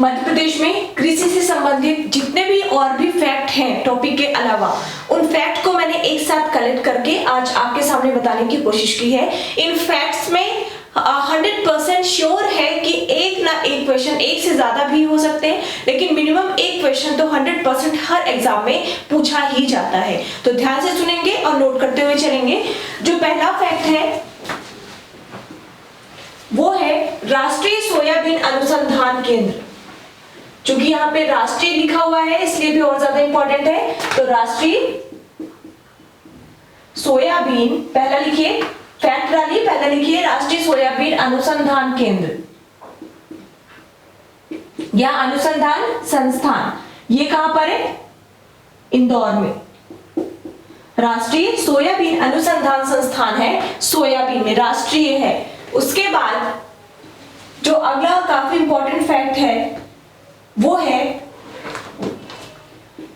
मध्य प्रदेश में कृषि से संबंधित जितने भी और भी फैक्ट हैं टॉपिक के अलावा, उन फैक्ट को मैंने एक साथ कलेक्ट करके आज आपके सामने बताने की कोशिश की है। इन फैक्ट्स में 100% श्योर है कि एक ना एक क्वेश्चन, एक से ज्यादा भी हो सकते हैं, लेकिन मिनिमम एक क्वेश्चन तो 100% हर एग्जाम में पूछा ही जाता है। तो ध्यान से सुनेंगे और नोट करते हुए चलेंगे। जो पहला फैक्ट है वो है राष्ट्रीय सोयाबीन अनुसंधान केंद्र। चूंकि यहाँ पे राष्ट्रीय लिखा हुआ है इसलिए भी और ज्यादा इंपॉर्टेंट है। तो राष्ट्रीय सोयाबीन, पहला लिखिए, फैक्ट डालिए, पहला लिखिए राष्ट्रीय सोयाबीन अनुसंधान केंद्र या अनुसंधान संस्थान। ये कहां पर है? इंदौर में। राष्ट्रीय सोयाबीन अनुसंधान संस्थान है, सोयाबीन में, राष्ट्रीय है। उसके बाद जो अगला काफी इंपॉर्टेंट फैक्ट है वो है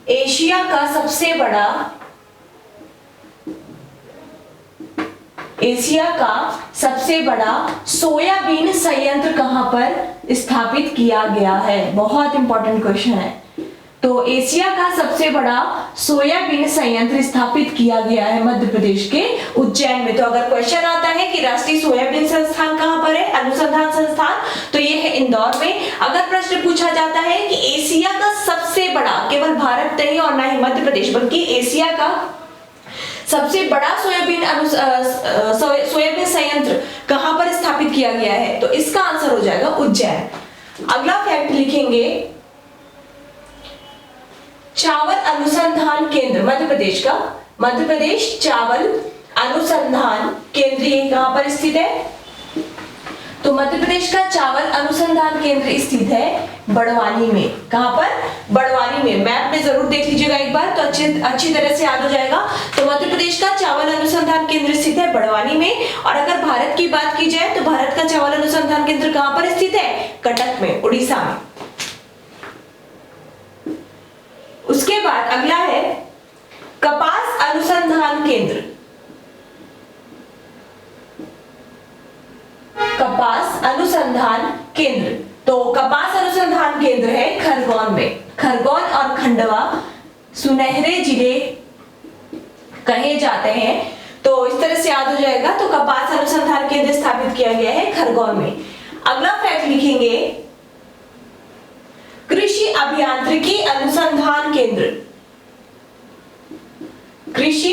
एशिया का सबसे बड़ा सोयाबीन संयंत्र कहां पर स्थापित किया गया है? बहुत इंपॉर्टेंट क्वेश्चन है। तो एशिया का सबसे बड़ा सोयाबीन संयंत्र स्थापित किया गया है मध्य प्रदेश के उज्जैन में। तो अगर क्वेश्चन आता है कि राष्ट्रीय सोयाबीन संस्थान कहां पर है, अनुसंधान संस्थान, तो ये है इंदौर में। अगर प्रश्न पूछा जाता है कि एशिया का सबसे बड़ा, केवल भारत नहीं और ना ही मध्य प्रदेश बल्कि एशिया का सबसे बड़ा सोयाबीन संयंत्र कहां पर स्थापित किया गया है, तो इसका आंसर हो जाएगा उज्जैन। अगला फैक्ट लिखेंगे चावल अनुसंधान केंद्र मध्य प्रदेश का, मध्य प्रदेश चावल अनुसंधान केंद्र ये कहां पर स्थित है? तो मध्य प्रदेश का चावल अनुसंधान केंद्र स्थित है बड़वानी में। कहां पर? बड़वानी में। मैप में जरूर देख लीजिएगा एक बार तो अच्छी तरह से याद हो जाएगा। तो मध्य प्रदेश का चावल अनुसंधान केंद्र स्थित है बड़वानी में। और अगर भारत की बात की जाए तो भारत का चावल अनुसंधान केंद्र कहां पर स्थित है? कटक में, उड़ीसा में। उसके बाद अगला है कपास अनुसंधान केंद्र। कपास अनुसंधान केंद्र, तो कपास अनुसंधान केंद्र है खरगोन में। खरगोन और खंडवा सुनहरे जिले कहे जाते हैं, तो इस तरह से याद हो जाएगा। तो कपास अनुसंधान केंद्र स्थापित किया गया है खरगोन में। अगला फैक्ट लिखेंगे कृषि अभियांत्रिकी अनुसंधान केंद्र। कृषि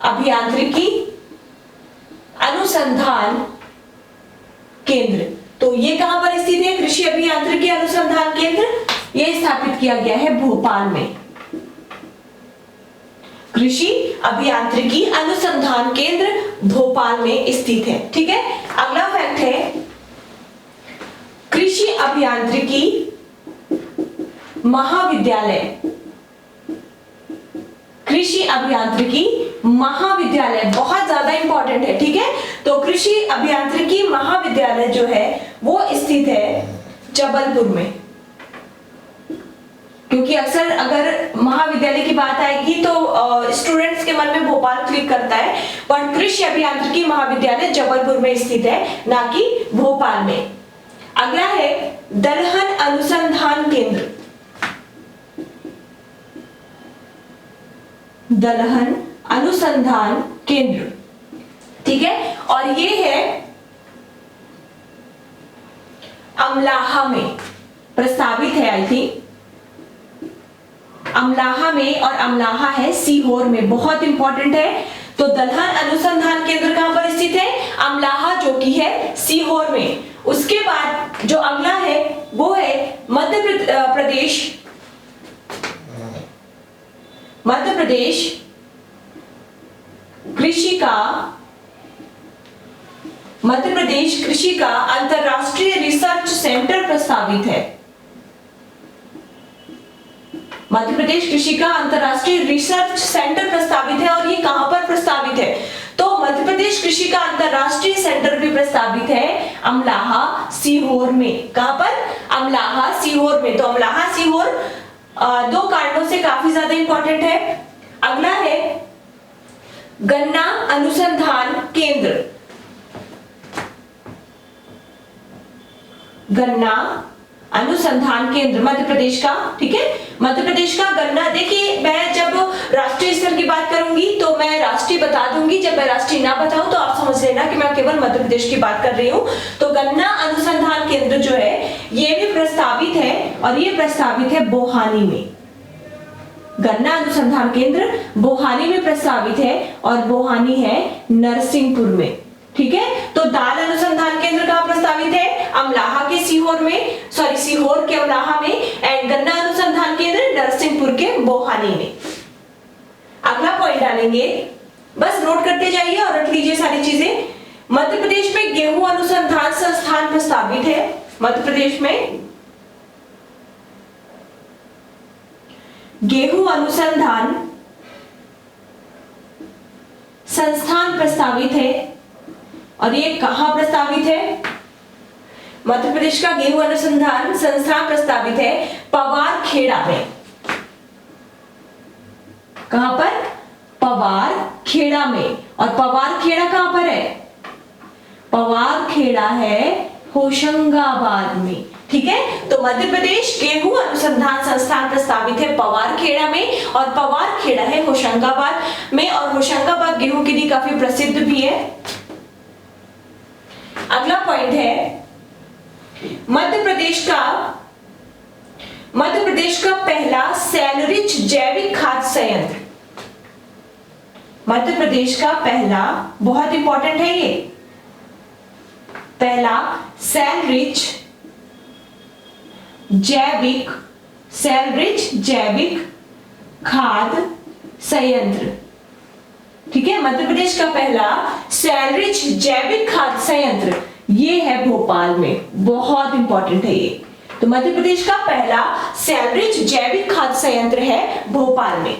अभियांत्रिकी अनुसंधान केंद्र, तो ये कहां पर स्थित है? कृषि अभियांत्रिकी अनुसंधान केंद्र ये स्थापित किया गया है भोपाल में। कृषि अभियांत्रिकी अनुसंधान केंद्र भोपाल में स्थित है। ठीक है। अगला फैक्ट है कृषि अभियांत्रिकी महाविद्यालय। कृषि अभियांत्रिकी महाविद्यालय बहुत ज्यादा इंपॉर्टेंट है। ठीक है। तो कृषि अभियांत्रिकी महाविद्यालय जो है वो स्थित है जबलपुर में, क्योंकि अक्सर अगर महाविद्यालय की बात आएगी तो स्टूडेंट्स के मन में भोपाल क्लिक करता है, पर कृषि अभियांत्रिकी महाविद्यालय जबलपुर में स्थित है, ना कि भोपाल में। अगला है दलहन अनुसंधान केंद्र। दलहन अनुसंधान केंद्र, ठीक है। और ये है अमलाहा में प्रस्तावित है, आई थिंक अमलाहा में, और अमलाहा है सीहोर में। बहुत इंपॉर्टेंट है। तो दलहन अनुसंधान केंद्र कहां पर स्थित है? अमलाहा, जो कि है सीहोर में। उसके बाद जो अगला है वो है मध्य प्रदेश कृषि का अंतरराष्ट्रीय रिसर्च सेंटर प्रस्तावित है। मध्य प्रदेश कृषि का अंतरराष्ट्रीय रिसर्च सेंटर प्रस्तावित है। और ये कहां पर प्रस्तावित है? तो मध्य प्रदेश कृषि का अंतरराष्ट्रीय सेंटर भी प्रस्तावित है अमलाहा सीहोर में। कहां पर? अमलाहा सीहोर में। तो अमलाहा सीहोर दो कारणों से काफी ज्यादा इंपॉर्टेंट है। अगला है गन्ना अनुसंधान केंद्र। गन्ना अनुसंधान केंद्र मध्य प्रदेश का, ठीक है। मध्य प्रदेश का गन्ना, देखिए मैं जब राष्ट्रीय स्तर की बात करूंगी तो मैं राष्ट्रीय बता दूंगी, जब मैं राष्ट्रीय ना बताऊं तो आप समझ लेना कि मैं केवल मध्य प्रदेश की बात कर रही हूं। तो गन्ना अनुसंधान केंद्र जो है ये भी प्रस्तावित है, और ये प्रस्तावित है बोहानी में। गन्ना अनुसंधान केंद्र बोहानी में प्रस्तावित है, और बोहानी है नरसिंहपुर में, ठीक है। तो दाल अनुसंधान केंद्र कहां प्रस्तावित है? अमलाहा के सीहोर में, सॉरी सीहोर के अमलाहा में, एंड गन्ना अनुसंधान केंद्र नरसिंहपुर के बोहानी में। अगला पॉइंट डालेंगे, बस नोट करते जाइए और रख लीजिए सारी चीजें। मध्य प्रदेश में गेहूं अनुसंधान संस्थान प्रस्तावित है। मध्य प्रदेश में गेहूं अनुसंधान संस्थान प्रस्तावित है, और ये कहां प्रस्तावित है? मध्य प्रदेश का गेहूं अनुसंधान संस्थान प्रस्तावित है पवार खेड़ा में। कहां पर? पवार खेड़ा में। और पवार खेड़ा कहां पर है? पवार खेड़ा है होशंगाबाद में, ठीक है। तो मध्य प्रदेश गेहूं अनुसंधान संस्थान प्रस्तावित है पवार खेड़ा में, और पवार खेड़ा है होशंगाबाद में, और होशंगाबाद गेहूं के लिए काफी प्रसिद्ध भी है। अगला पॉइंट है मध्य प्रदेश का पहला सेलरिच जैविक खाद्य संयंत्र। मध्य प्रदेश का पहला, बहुत इंपॉर्टेंट है ये, पहला सेलरिच जैविक खाद्य संयंत्र, ठीक है। मध्य प्रदेश का पहला सेलरिच जैविक खाद्य संयंत्र ये है भोपाल में, बहुत इंपॉर्टेंट है ये। तो मध्य प्रदेश का पहला सेलरिच जैविक खाद्य संयंत्र है भोपाल में।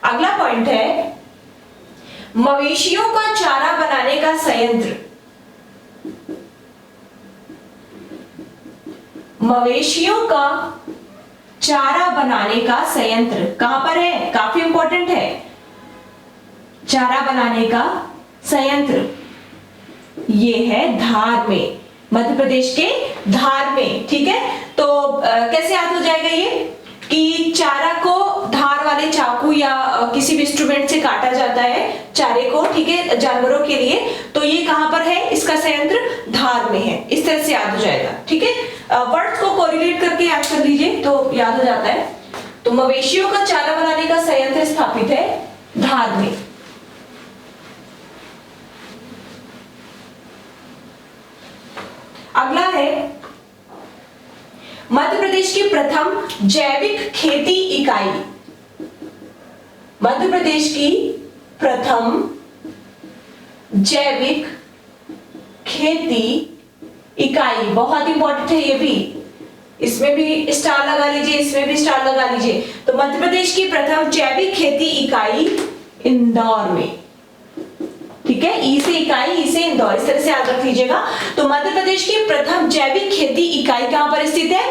अगला पॉइंट है मवेशियों का चारा बनाने का संयंत्र। मवेशियों का चारा बनाने का संयंत्र कहां पर है? काफी इंपॉर्टेंट है। चारा बनाने का संयंत्र ये है धार में, मध्य प्रदेश के धार में, ठीक है। तो कैसे याद हो जाएगा ये कि चारा को धार वाले चाकू या किसी भी इंस्ट्रूमेंट से काटा जाता है चारे को, ठीक है, जानवरों के लिए। तो ये कहां पर है? इसका संयंत्र धार में है। इस तरह से याद हो जाएगा, ठीक है। वर्ड्स को कोरिलेट करके याद कर लीजिए तो याद हो जाता है। तो मवेशियों का चारा बनाने का संयंत्र स्थापित है धार में। अगला है मध्य प्रदेश की प्रथम जैविक खेती इकाई। मध्य प्रदेश की प्रथम जैविक खेती इकाई, बहुत इंपॉर्टेंट है ये भी, इसमें भी स्टार लगा लीजिए, इसमें भी स्टार लगा लीजिए। तो मध्य प्रदेश की प्रथम जैविक खेती इकाई इंदौर में, ठीक है। ई से इकाई, ई से इंदौर, इस तरह से याद रख लीजिएगा। तो मध्य प्रदेश की प्रथम जैविक खेती इकाई कहां पर स्थित है?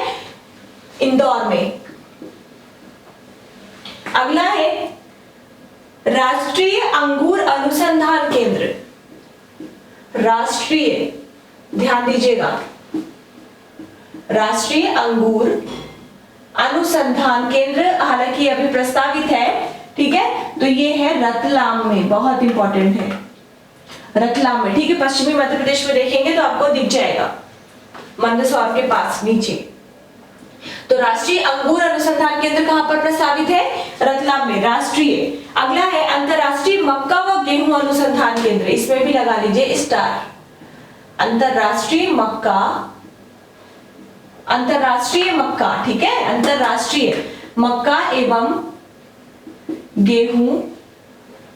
इंदौर में। अगला है राष्ट्रीय अंगूर अनुसंधान केंद्र। राष्ट्रीय, ध्यान दीजिएगा, राष्ट्रीय अंगूर अनुसंधान केंद्र हालांकि अभी प्रस्तावित है, ठीक है। तो ये है रतलाम में, बहुत इंपॉर्टेंट है, रतलाम में, ठीक है। पश्चिमी मध्य प्रदेश में देखेंगे तो आपको दिख जाएगा, मंदसौर के पास नीचे। तो राष्ट्रीय अंगूर अनुसंधान केंद्र कहां पर प्रस्तावित है? रतलाम में, राष्ट्रीय। अगला है अंतरराष्ट्रीय मक्का व गेहूं अनुसंधान केंद्र, इसमें भी लगा लीजिए स्टार। अंतरराष्ट्रीय मक्का, ठीक है, अंतरराष्ट्रीय मक्का एवं गेहूं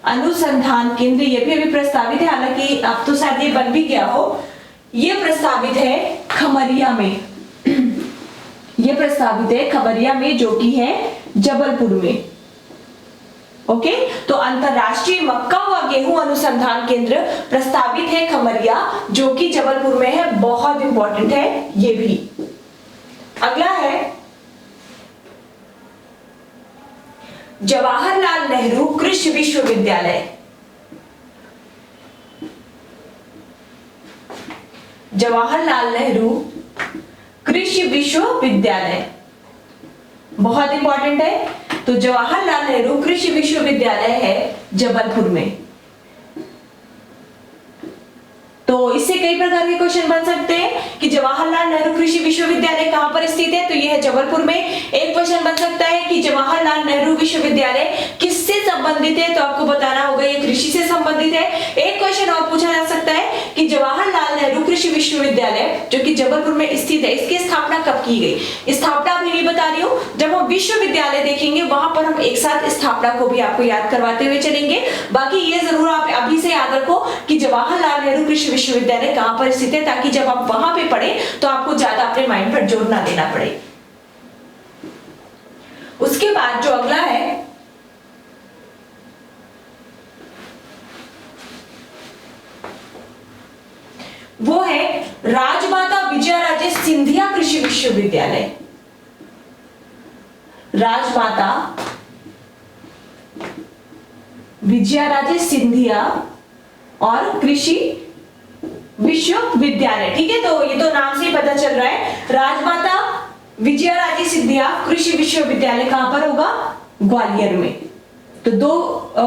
अनुसंधान केंद्र ये भी अभी प्रस्तावित है, हालांकि अब तो शायद ये बन भी गया हो। ये प्रस्तावित है खमरिया में, ये प्रस्तावित है खमरिया में, जो कि है जबलपुर में। ओके, तो अंतरराष्ट्रीय मक्का व गेहूं अनुसंधान केंद्र प्रस्तावित है खमरिया, जो कि जबलपुर में है, बहुत इंपॉर्टेंट है ये भी। अगला है जवाहरलाल नेहरू कृषि विश्वविद्यालय। जवाहरलाल नेहरू कृषि विश्वविद्यालय, बहुत इंपॉर्टेंट है। तो जवाहरलाल नेहरू कृषि विश्वविद्यालय है जबलपुर में। तो इससे कई प्रकार के क्वेश्चन बन सकते हैं कि जवाहरलाल नेहरू कृषि विश्वविद्यालय कहां पर स्थित है, तो यह है जबलपुर में। एक क्वेश्चन बन सकता है कि जवाहरलाल नेहरू विश्वविद्यालय किससे संबंधित है, तो आपको बताना होगा ये कृषि से संबंधित है। एक क्वेश्चन और पूछा जा सकता है कि जवाहरलाल नेहरू कृषि विश्वविद्यालय जो कि जबलपुर में स्थित है, इसकी स्थापना कब की गई। स्थापना अभी नहीं बता रही हूँ, जब हम विश्वविद्यालय देखेंगे वहां पर हम एक साथ स्थापना को भी आपको याद करवाते हुए चलेंगे। बाकी ये जरूर आप अभी से याद रखो कि जवाहरलाल नेहरू कृषि विश्वविद्यालय कहां पर स्थित है, ताकि जब आप वहां पे पढ़े तो आपको ज्यादा अपने माइंड पर जोर ना देना पड़े। उसके बाद जो अगला है वो है राजमाता विजयाराजे सिंधिया कृषि विश्वविद्यालय। राजमाता विजयाराजे सिंधिया और कृषि विश्वविद्यालय, ठीक है। तो ये तो नाम से ही पता चल रहा है, राजमाता विजयाराजे सिंधिया कृषि विश्वविद्यालय कहां पर होगा, ग्वालियर में। तो दो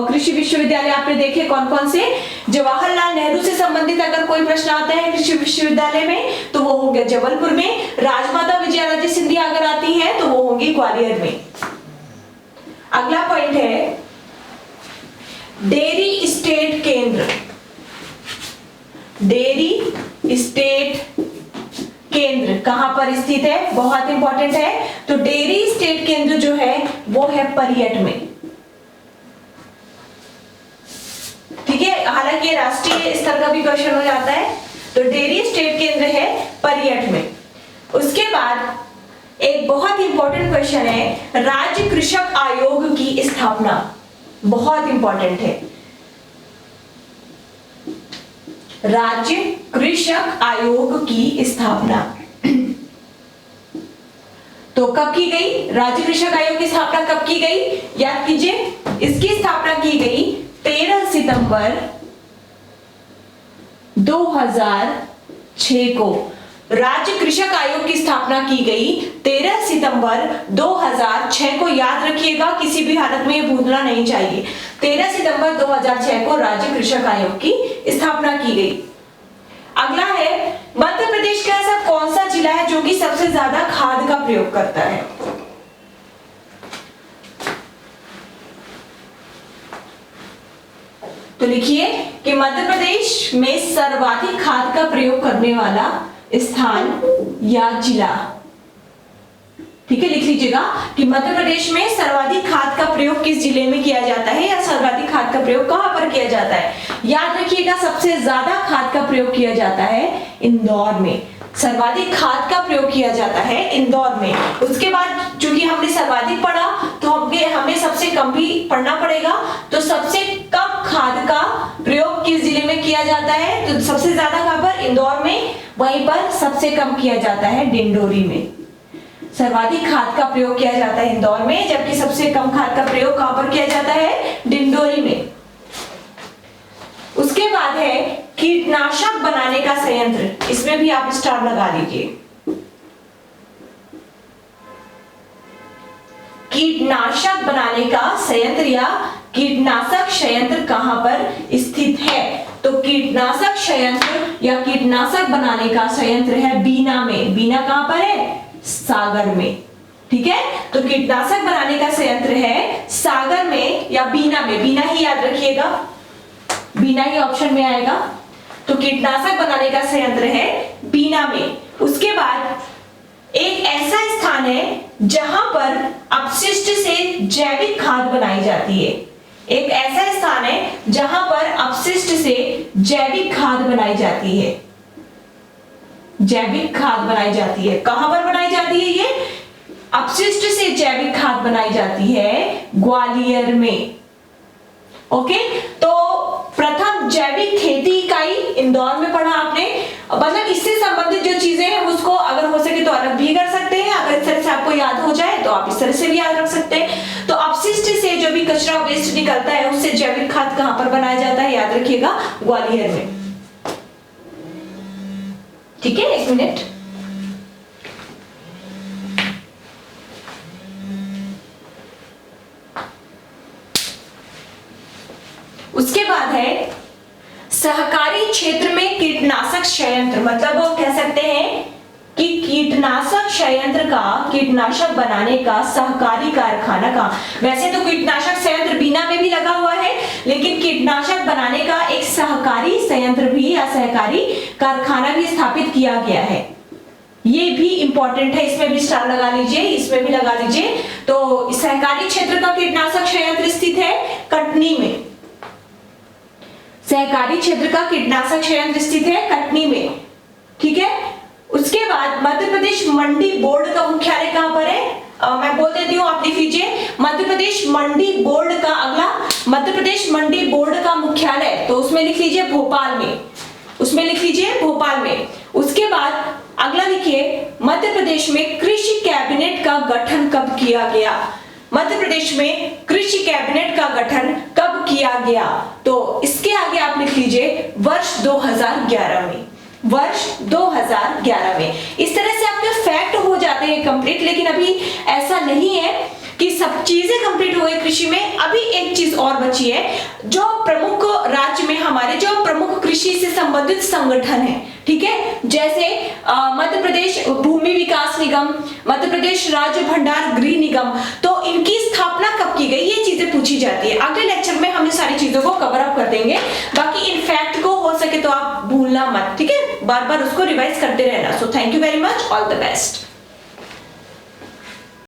कृषि विश्वविद्यालय आपने देखे कौन कौन से। जवाहरलाल नेहरू से संबंधित अगर कोई प्रश्न आता है कृषि विश्वविद्यालय में तो वो होंगे जबलपुर में। राजमाता विजयाराजे सिंधिया अगर आती है तो वो होंगी ग्वालियर में। अगला पॉइंट है डेयरी स्टेट केंद्र। डेयरी स्टेट केंद्र कहां पर स्थित है, बहुत इंपॉर्टेंट है। तो डेयरी स्टेट केंद्र जो है वो है परियट में, ठीक है। हालांकि राष्ट्रीय स्तर का भी क्वेश्चन हो जाता है। तो डेयरी स्टेट केंद्र है परियट में। उसके बाद एक बहुत इंपॉर्टेंट क्वेश्चन है राज्य कृषक आयोग की स्थापना, बहुत इंपॉर्टेंट है। राज्य कृषक आयोग की स्थापना तो कब की गई, राज्य कृषक आयोग की स्थापना कब की गई, याद कीजिए। इसकी स्थापना की गई 13 सितंबर 2006 को। राज्य कृषक आयोग की स्थापना की गई 13 सितंबर 2006 को, याद रखिएगा, किसी भी हालत में ये भूलना नहीं चाहिए। 13 सितंबर 2006 को राज्य कृषक आयोग की स्थापना की गई। अगला है मध्य प्रदेश का ऐसा कौन सा जिला है जो कि सबसे ज्यादा खाद का प्रयोग करता है। तो लिखिए कि मध्य प्रदेश में सर्वाधिक खाद का प्रयोग करने वाला स्थान या जिला, ठीक है। लिख लीजिएगा कि मध्य प्रदेश में सर्वाधिक खाद का प्रयोग किस जिले में किया जाता है, या सर्वाधिक खाद का प्रयोग कहां पर किया जाता है। याद रखिएगा सबसे ज्यादा खाद का प्रयोग किया जाता है इंदौर में। सर्वाधिक खाद का प्रयोग किया जाता है इंदौर में। उसके बाद चूंकि हमने सर्वाधिक पढ़ा तो हमें सबसे कम भी पढ़ना पड़ेगा। तो सबसे कम खाद का प्रयोग किस जिले में किया जाता है, तो सबसे ज्यादा कहां पर, इंदौर में। वहीं पर सबसे कम किया जाता है डिंडोरी में। सर्वाधिक खाद का प्रयोग किया जाता है इंदौर में, जबकि सबसे कम खाद का प्रयोग कहां पर किया जाता है, डिंडोरी में। उसके बाद है कीटनाशक बनाने का संयंत्र, इसमें भी आप स्टार लगा लीजिए। कीटनाशक बनाने का संयंत्र या कीटनाशक संयंत्र कहां पर स्थित है, तो कीटनाशक संयंत्र या कीटनाशक बनाने का संयंत्र है बीना में। बीना कहां पर है, सागर में, ठीक है। तो कीटनाशक बनाने का संयंत्र है सागर में या बीना में। बीना ही याद रखिएगा, बीना ही ऑप्शन में आएगा। तो कीटनाशक बनाने का संयंत्र है बीना में। उसके बाद एक ऐसा स्थान है जहां पर अपशिष्ट से जैविक खाद बनाई जाती है। एक ऐसा स्थान है जहां पर अपशिष्ट से जैविक खाद बनाई जाती है। जैविक खाद बनाई जाती है, कहां पर बनाई जाती है, ये अपशिष्ट से जैविक खाद बनाई जाती है ग्वालियर में। ओके, तो प्रथम जैविक खेती इकाई इंदौर में पढ़ा आपने। मतलब इससे संबंधित जो चीजें हैं उसको अगर हो सके तो अलग भी कर सकते हैं, अगर इस तरह से आपको याद हो जाए तो आप इस तरह से भी याद रख सकते हैं। तो अपशिष्ट से जो भी कचरा वेस्ट निकलता है उससे जैविक खाद कहां पर बनाया जाता है, याद रखिएगा, ग्वालियर में। ठीक है, एक मिनट। उसके बाद है सहकारी क्षेत्र में कीटनाशक संयंत्र, मतलब वो कह सकते हैं कि कीटनाशक संयंत्र का, कीटनाशक बनाने का सहकारी कारखाना का, वैसे तो कीटनाशक संयंत्र बीना में भी लगा हुआ है, लेकिन कीटनाशक बनाने का एक सहकारी संयंत्र भी या सहकारी कारखाना भी स्थापित किया गया है। ये भी इंपॉर्टेंट है, इसमें भी स्टार लगा लीजिए, इसमें भी लगा लीजिए। तो सहकारी क्षेत्र का कीटनाशक संयंत्र स्थित है कटनी में। सहकारी क्षेत्र का कीटनाशक संयंत्र स्थित है कटनी में, ठीक है। उसके बाद मध्य प्रदेश मंडी बोर्ड का मुख्यालय कहां पर है? मैं बोल देती हूँ, आप लिख लीजिए। मध्य प्रदेश मंडी बोर्ड का, अगला मध्य प्रदेश मंडी बोर्ड का मुख्यालय, तो उसमें लिख लीजिए भोपाल में, उसमें लिख लीजिए भोपाल में। उसके बाद अगला लिखिए, मध्य प्रदेश में कृषि कैबिनेट का गठन कब किया गया? मध्य प्रदेश में कृषि कैबिनेट का गठन कब किया गया? तो इसके आगे आप लिख लीजिए वर्ष 2011 में, वर्ष 2011 में। इस तरह से आपके फैक्ट हो जाते हैं कंप्लीट, लेकिन अभी ऐसा नहीं है कि सब चीजें कंप्लीट हो गई कृषि में। अभी एक चीज और बची है, जो प्रमुख राज्य में हमारे जो प्रमुख कृषि से संबंधित संगठन है, ठीक है, जैसे मध्य प्रदेश भूमि विकास निगम, मध्य प्रदेश राज्य भंडार गृह निगम, तो इनकी स्थापना कब की गई, ये चीजें पूछी जाती है। अगले लेक्चर में हम इन सारी चीजों को कवर अप कर देंगे। बाकी इन फैक्ट को हो सके तो आप भूलना मत, ठीक है, बार बार उसको रिवाइज करते रहना। So thank you very much, all the best.